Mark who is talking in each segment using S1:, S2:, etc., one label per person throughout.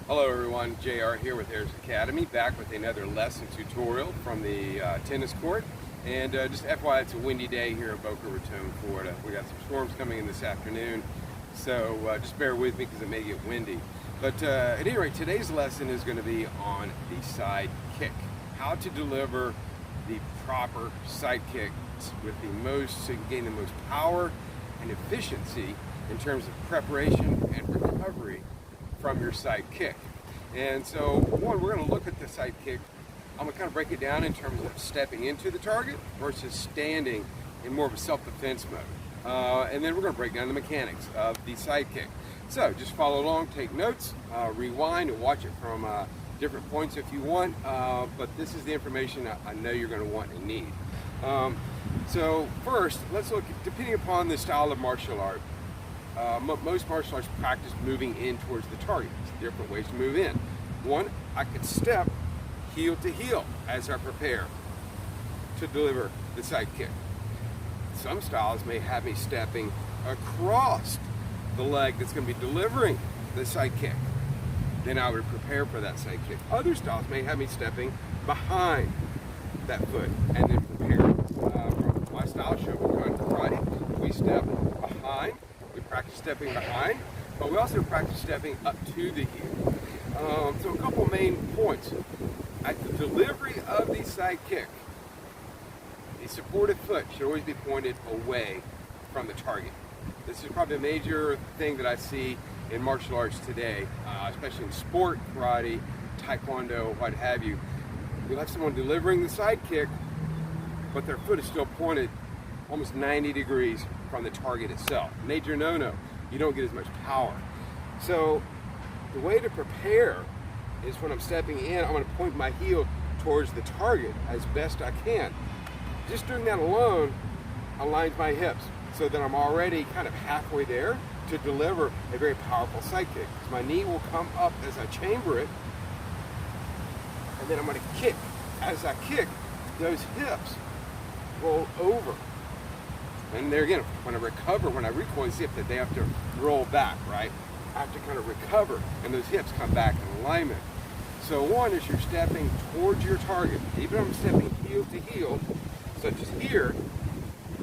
S1: Hello everyone, JR here with Airs Academy, back with another lesson tutorial from the tennis court. And just FYI, it's a windy day here in Boca Raton, Florida. We got some storms coming in this afternoon, so just bear with me because it may get windy. But at any rate, today's lesson is going to be on the side kick. How to deliver the proper side kick with the most, so you can gain the most power and efficiency in terms of preparation and recovery from your side kick. And so one, we're going to look at the side kick. I'm going to kind of break it down in terms of stepping into the target versus standing in more of a self-defense mode. And then we're going to break down the mechanics of the side kick. So just follow along, take notes, rewind and watch it from different points if you want. But this is the information I know you're going to want and need. So first, let's look, depending upon the style of martial art, most martial arts practice moving in towards the target. There's different ways to move in. One, I could step heel to heel as I prepare to deliver the side kick. Some styles may have me stepping across the leg that's going to be delivering the side kick. Then I would prepare for that side kick. Other styles may have me stepping behind that foot and then prepare. From my style show, we're going to karate. We step behind. We practice stepping behind, but we also practice stepping up to the heel. So a couple main points. At the delivery of the side kick, the supported foot should always be pointed away from the target. This is probably a major thing that I see in martial arts today, especially in sport, karate, taekwondo, what have you. You'll have someone delivering the side kick, but their foot is still pointed almost 90 degrees from the target itself. Major no-no. You don't get as much power. So the way to prepare is when I'm stepping in, I'm going to point my heel towards the target as best I can. Just doing that alone aligns my hips so that I'm already kind of halfway there to deliver a very powerful side kick. So my knee will come up as I chamber it, and then I'm going to kick. As I kick, those hips roll over. And there again, when I recover, when I recoil, you see if they have to roll back, right? I have to kind of recover, and those hips come back in alignment. So one is you're stepping towards your target. Even if I'm stepping heel to heel, such as here,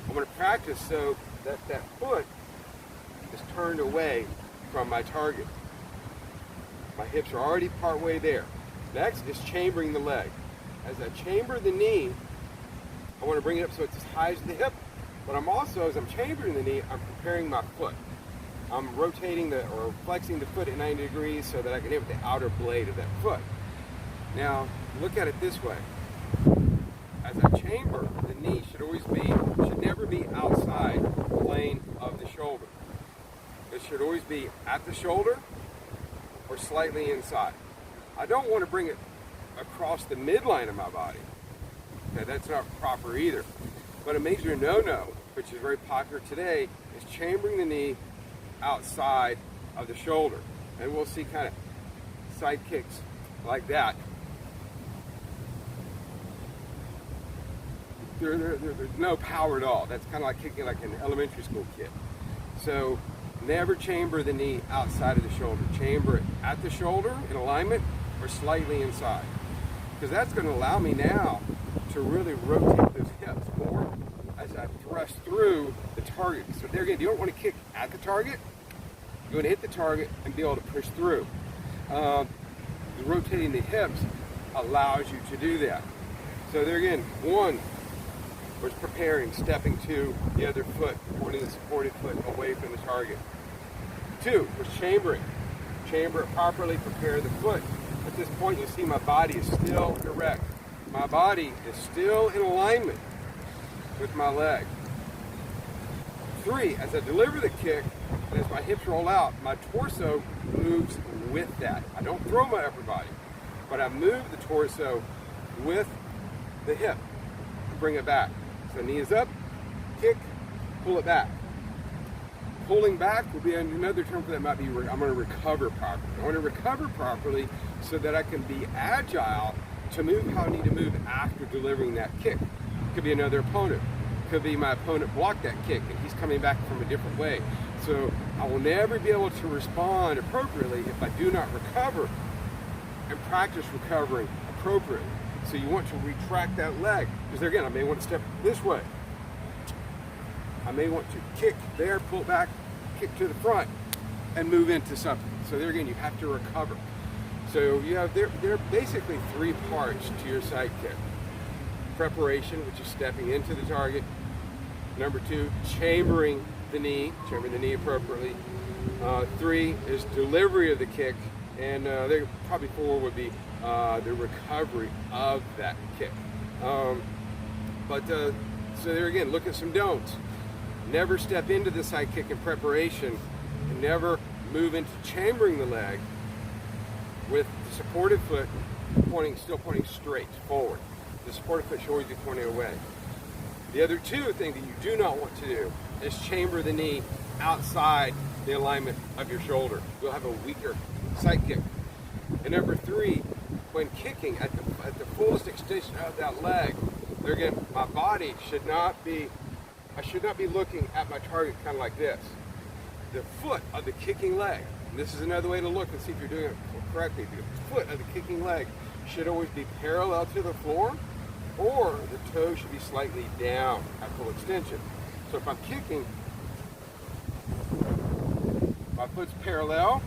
S1: I'm going to practice so that that foot is turned away from my target. My hips are already part way there. Next is chambering the leg. As I chamber the knee, I want to bring it up so it's as high as the hip. But I'm also, as I'm chambering the knee, I'm preparing my foot. I'm rotating or flexing the foot at 90 degrees so that I can hit with the outer blade of that foot. Now, look at it this way. As I chamber, the knee should never be outside the plane of the shoulder. It should always be at the shoulder or slightly inside. I don't want to bring it across the midline of my body. Okay, that's not proper either. But a major no-no, which is very popular today, is chambering the knee outside of the shoulder. And we'll see kind of side kicks like that. There's no power at all. That's kind of like kicking like an elementary school kid. So never chamber the knee outside of the shoulder. Chamber it at the shoulder in alignment or slightly inside. Because that's going to allow me now to really rotate those hips more as I thrust through the target. So there again, you don't want to kick at the target. You want to hit the target and be able to push through. Rotating the hips allows you to do that. So there again, one was preparing, stepping to the other foot, pointing the supported foot away from the target. Two was chambering. Chamber it properly, prepare the foot. At this point, you see my body is still erect. My body is still in alignment with my leg. Three, as I deliver the kick, and as my hips roll out, my torso moves with that. I don't throw my upper body, but I move the torso with the hip to bring it back. So knee is up, kick, pull it back. Pulling back will be another term for that. Might be I'm going to recover properly. I want to recover properly so that I can be agile to move how I need to move after delivering that kick. Could be another opponent. Could be my opponent blocked that kick and he's coming back from a different way. So I will never be able to respond appropriately if I do not recover and practice recovering appropriately. So you want to retract that leg, because there again, I may want to step this way. I may want to kick there, pull back, kick to the front, and move into something. So there again, you have to recover. So you have, there are basically three parts to your side kick. Preparation, which is stepping into the target. Number two, chambering the knee appropriately. Three is delivery of the kick. And there probably four would be the recovery of that kick. So there again, look at some don'ts. Never step into the side kick in preparation, and never move into chambering the leg with the supported foot still pointing straight forward. The supported foot should always be pointing away. The other two things that you do not want to do is chamber the knee outside the alignment of your shoulder. You'll have a weaker side kick. And number three, when kicking at the fullest extension of that leg, there again, my body should not be, I should not be looking at my target kind of like this. The foot of the kicking leg, and this is another way to look and see if you're doing it correctly, the foot of the kicking leg should always be parallel to the floor, or the toe should be slightly down at full extension. So if I'm kicking, my foot's parallel,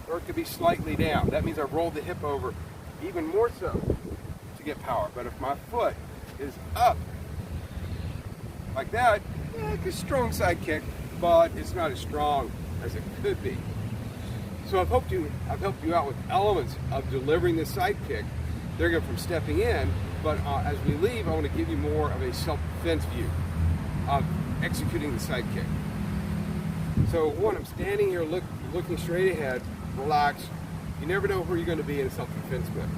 S1: or it could be slightly down. That means I've rolled the hip over even more so to get power. But if my foot is up like that, it's a strong side kick, but it's not as strong as it could be. So I've helped you out with elements of delivering the side kick. They're good from stepping in, but as we leave, I want to give you more of a self-defense view of executing the side kick. So one, I'm standing here looking straight ahead, relaxed. You never know where you're going to be in a self-defense mode.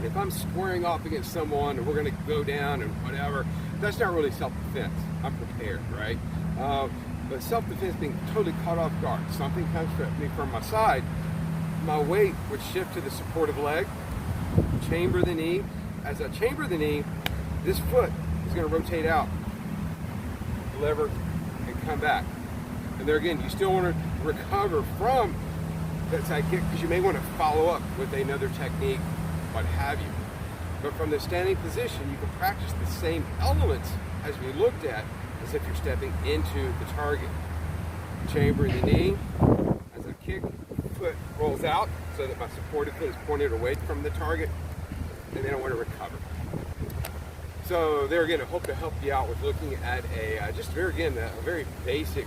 S1: If I'm squaring off against someone and we're going to go down and whatever, that's not really self-defense. I'm prepared, right? But self-defense, being totally caught off guard. Something comes at me from my side, my weight would shift to the supportive leg, chamber the knee. As I chamber the knee, this foot is going to rotate out, deliver, and come back. And there again, you still want to recover from that side kick because you may want to follow up with another technique, what have you. But from the standing position, you can practice the same elements as we looked at as if you're stepping into the target. Chambering the knee, as I kick, foot rolls out so that my supported foot is pointed away from the target, and then I want to recover. So there again, I hope to help you out with looking at a very basic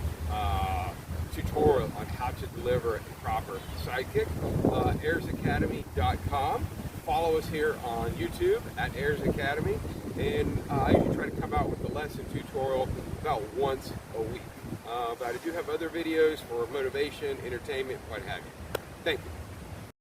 S1: tutorial on how to deliver a proper side kick. airsacademy.com. Follow us here on YouTube at Airs Academy, and I usually try to come out with a lesson tutorial about once a week. But I do have other videos for motivation, entertainment, what have you. Thank you.